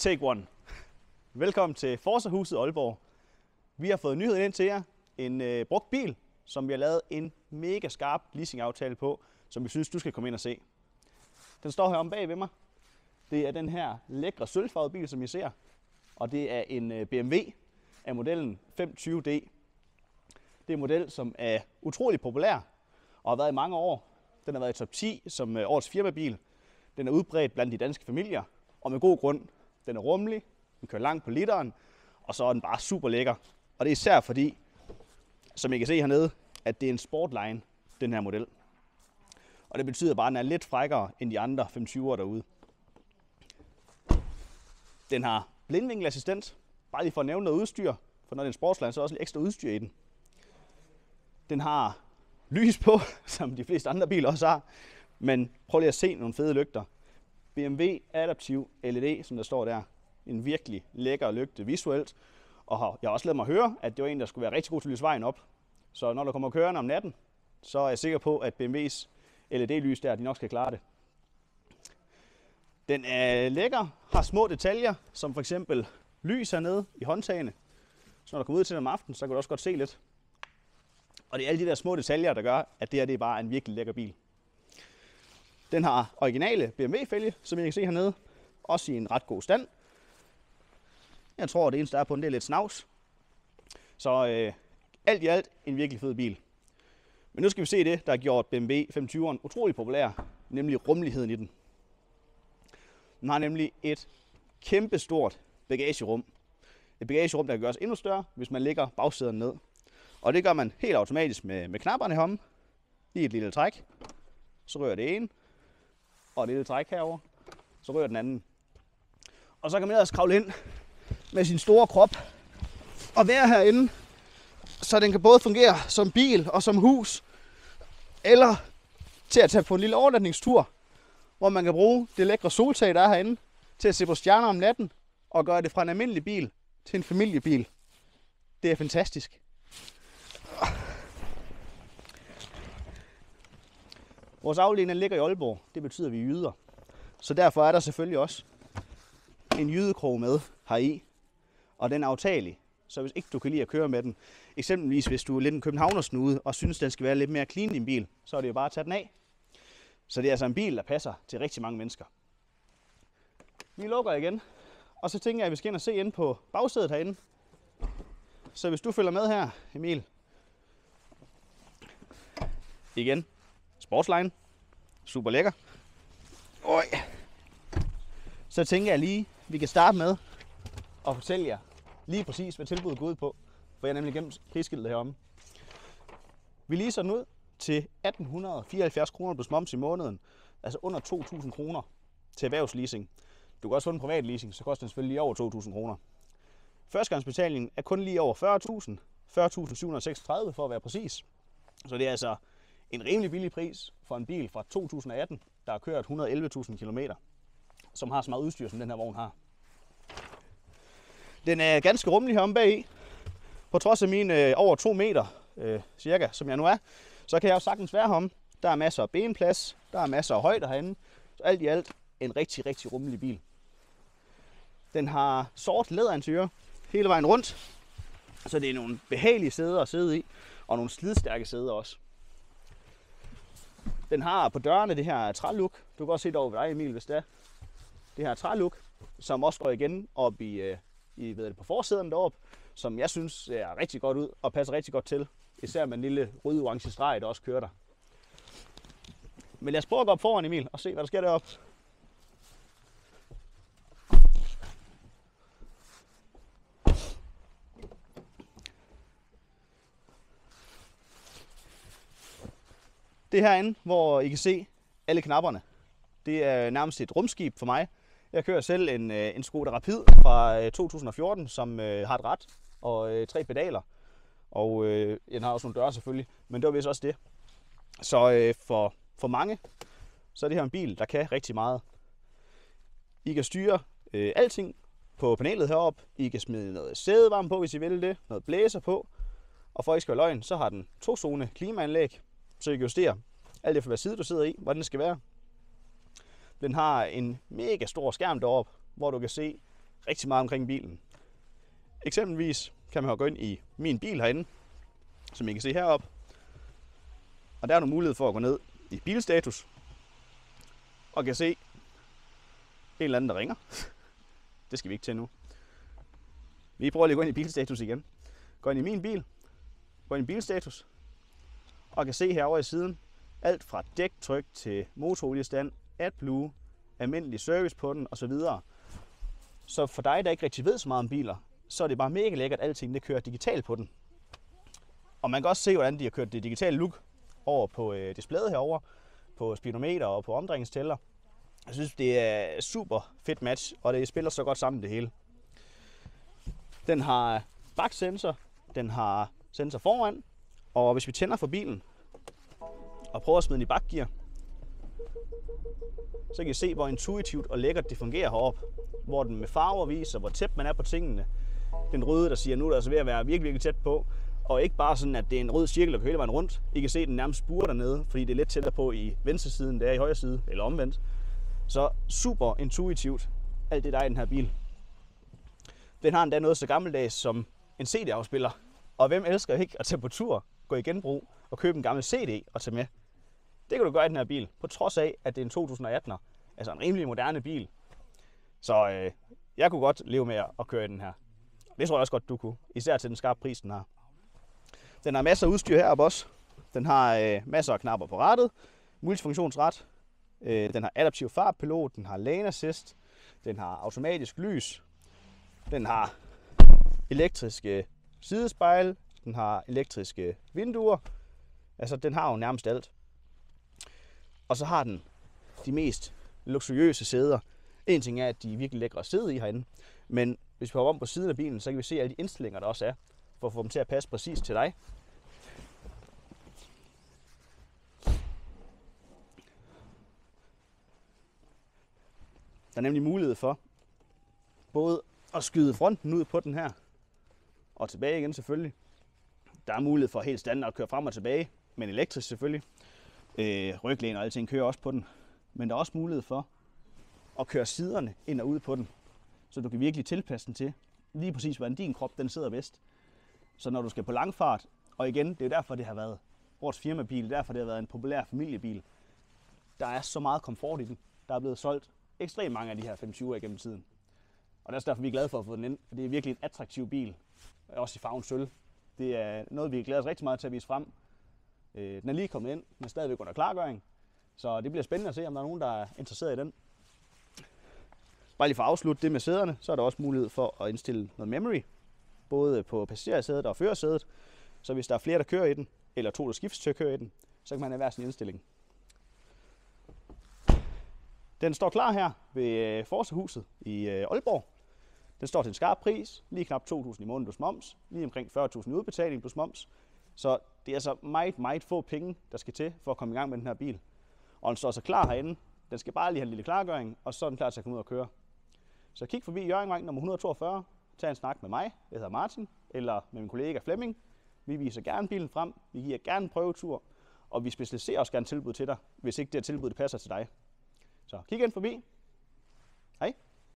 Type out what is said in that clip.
Take one. Velkommen til Forza-huset Aalborg. Vi har fået nyheden ind til jer. En brugt bil, som vi har lavet en mega skarp leasingaftale på, som vi synes, du skal komme ind og se. Den står her om bag ved mig. Det er den her lækre sølvfarvede bil, som I ser. Og det er en BMW af modellen 520D. Det er en model, som er utrolig populær og har været i mange år. Den har været i top 10 som årets firmabil. Den er udbredt blandt de danske familier, og med god grund. Den er rummelig, den kører langt på literen, og så er den bare super lækker. Og det er især fordi, som I kan se hernede, at det er en Sportline, den her model. Og det betyder bare, at den er lidt frækkere end de andre 520'ere derude. Den har blindvinkelassistent, bare lige for at nævne noget udstyr, for når det er en Sportline, så er der også lidt ekstra udstyr i den. Den har lys på, som de fleste andre biler også har, men prøv lige at se nogle fede lygter. BMW Adaptive LED, som der står der. En virkelig lækker lygte visuelt. Og jeg har også ladet mig høre, at det var en, der skulle være rigtig god til at lyse vejen op. Så når der kommer kørende om natten, så er jeg sikker på, at BMW's LED-lys der, de nok skal klare det. Den er lækker, har små detaljer, som for eksempel lys hernede i håndtagene. Så når du kommer ud til den om aftenen, så kan du også godt se lidt. Og det er alle de der små detaljer, der gør, at det her det er bare en virkelig lækker bil. Den har originale BMW-fælge, som I kan se hernede. Også i en ret god stand. Jeg tror, det eneste der er på den, det er lidt snavs. Så alt i alt en virkelig fed bil. Men nu skal vi se det, der har gjort BMW 520'eren utrolig populær, nemlig rummeligheden i den. Den har nemlig et kæmpestort bagagerum. Et bagagerum, der kan gøres endnu større, hvis man lægger bagsæderne ned. Og det gør man helt automatisk med knapperne heromme. Lige et lille træk. Så rører det ene. Og et lille træk herover. Så rører den anden. Og så kan man ellers kravle ind med sin store krop og være herinde, så den kan både fungere som bil og som hus, eller til at tage på en lille overnatningstur, hvor man kan bruge det lækre soltag, der er herinde, til at se på stjerner om natten, og gøre det fra en almindelig bil til en familiebil. Det er fantastisk. Vores afdeling ligger i Aalborg. Det betyder, at vi er jyder. Så derfor er der selvfølgelig også en jydekrog med heri. Og den er aftagelig. Så hvis ikke du kan lide at køre med den, eksempelvis hvis du er lidt en københavnersnude og synes, den skal være lidt mere clean din bil, så er det jo bare at tage den af. Så det er altså en bil, der passer til rigtig mange mennesker. Vi lukker igen. Og så tænker jeg, at vi skal ind og se ind på bagsædet herinde. Så hvis du følger med her, Emil. Igen. Sportline. Super lækker. Oj. Så tænker jeg lige, vi kan starte med at fortælle jer lige præcis, hvad tilbuddet går ud på. For jeg har nemlig gemt prisskiltet heromme. Vi leaser den ud til 1874 kroner plus moms i måneden. Altså under 2.000 kroner til erhvervsleasing. Du kan også få en privat leasing, så koster den selvfølgelig lige over 2.000 kroner. Førstegangsbetalingen er kun lige over 40.000. 40.736 for at være præcis. Så det er altså en rimelig billig pris for en bil fra 2018, der har kørt 111.000 km, som har så meget udstyr, som den her vogn har. Den er ganske rummelig heromme bagi. På trods af mine over 2 meter, cirka, som jeg nu er, så kan jeg jo sagtens være heromme. Der er masser af benplads, der er masser af højde herinde. Så alt i alt en rigtig, rigtig rummelig bil. Den har sort læderinteriør hele vejen rundt, så det er nogle behagelige sæder at sidde i, og nogle slidstærke sæder også. Den har på dørene det her trælook. Du kan også se det over ved dig, Emil, hvis det er. Det her trælook, som også går igen op på forsæderne deroppe, som jeg synes ser rigtig godt ud og passer rigtig godt til. Især med en lille rød-orange streg, der også kører der. Men lad os prøve at gå op foran, Emil, og se, hvad der sker deroppe. Det er herinde, hvor I kan se alle knapperne. Det er nærmest et rumskib for mig. Jeg kører selv en Skoda Rapid fra 2014, som har et rat og 3 pedaler. Og den har også nogle døre selvfølgelig, men det var vist også det. Så for mange, så er det her en bil, der kan rigtig meget. I kan styre alting på panelet heroppe. I kan smide noget sædevarme på, hvis I vil det. Noget blæser på. Og for at ikke skal være løgn, så har den 2-zone klimaanlæg, så I kan justere alt efter hvad side du sidder i, hvordan det skal være. Den har en mega stor skærm deroppe, hvor du kan se rigtig meget omkring bilen. Eksempelvis kan man jo gå ind i min bil herinde, som I kan se heroppe. Og der er nogle mulighed for at gå ned i bilstatus. Og kan se en eller anden, der ringer. Det skal vi ikke til nu. Vi prøver lige at gå ind i bilstatus igen. Gå ind i min bil. Gå ind i bilstatus. Og kan se herovre i siden, alt fra dæktryk til motoroliestand, AdBlue, almindelig service på den osv. Så for dig, der ikke rigtig ved så meget om biler, så er det bare mega lækkert, at alting det kører digitalt på den. Og man kan også se, hvordan de har kørt det digitale look over på displayet herover, på speedometer og på omdrejningstæller. Jeg synes, det er super fedt match, og det spiller så godt sammen det hele. Den har baksensor, den har sensor foran, og hvis vi tænder for bilen og prøver at smide den i bakgear, så kan I se, hvor intuitivt og lækkert det fungerer heroppe. Hvor den med farver viser, hvor tæt man er på tingene. Den røde, der siger, nu er der altså ved at være virkelig, virkelig tæt på. Og ikke bare sådan, at det er en rød cirkel, der kører hele vejen rundt. I kan se den nærmest spure dernede, fordi det er lidt tættere på i venstre siden, det er i højre side, eller omvendt. Så super intuitivt, alt det der er i den her bil. Den har endda noget så gammeldags som en CD-afspiller. Og hvem elsker ikke at tage på tur, gå i genbrug og købe en gammel CD og tage med? Det kan du gøre i den her bil, på trods af, at det er en 2018'er. Altså en rimelig moderne bil. Så jeg kunne godt leve med at køre i den her. Det tror jeg også godt, du kunne. Især til den skarpe pris, den har. Den har masser af udstyr heroppe også. Den har masser af knapper på rattet. Multifunktionsret. Den har adaptiv fartpilot. Den har lane assist. Den har automatisk lys. Den har elektriske sidespejl. Den har elektriske vinduer. Altså, den har jo nærmest alt. Og så har den de mest luksuriøse sæder. En ting er, at de er virkelig lækre at sidde i herinde. Men hvis vi hopper om på siden af bilen, så kan vi se alle de indstillinger, der også er, for at få dem til at passe præcis til dig. Der er nemlig mulighed for både at skyde fronten ud på den her, og tilbage igen selvfølgelig. Der er mulighed for helt standard at køre frem og tilbage, men elektrisk selvfølgelig. Ryglæn og alting kører også på den. Men der er også mulighed for at køre siderne ind og ud på den, så du kan virkelig tilpasse den til lige præcis, hvordan din krop den sidder bedst. Så når du skal på langfart, og igen, det er derfor, det har været årets firmabil, derfor det har været en populær familiebil, der er så meget komfort i den. Der er blevet solgt ekstremt mange af de her 520'er gennem tiden. Og det er også derfor, vi er glade for at få den ind, for det er virkelig en attraktiv bil, også i farven sølv. Det er noget, vi glæder os rigtig meget til at vise frem. Den er lige kommet ind, men stadigvæk under klargøring, så det bliver spændende at se, om der er nogen, der er interesseret i den. Bare lige for at afslutte det med sæderne, så er der også mulighed for at indstille noget memory, både på passagersædet og førersædet. Så hvis der er flere, der kører i den, eller to, der skiftes til at køre i den, så kan man have hver sin indstilling. Den står klar her ved Forza-huset i Aalborg. Den står til en skarp pris, lige knap 2.000 i måneden plus moms, lige omkring 40.000 i udbetaling plus moms. Så det er altså meget få penge, der skal til for at komme i gang med den her bil. Og den står så klar herinde. Den skal bare lige have en lille klargøring, og så er den klar til at komme ud og køre. Så kig forbi Hjørringvej nummer 142, tag en snak med mig, jeg hedder Martin, eller med min kollega Flemming. Vi viser gerne bilen frem, vi giver gerne en prøvetur, og vi specialiserer også gerne tilbud til dig, hvis ikke det her tilbud det passer til dig. Så kig ind forbi. Hej.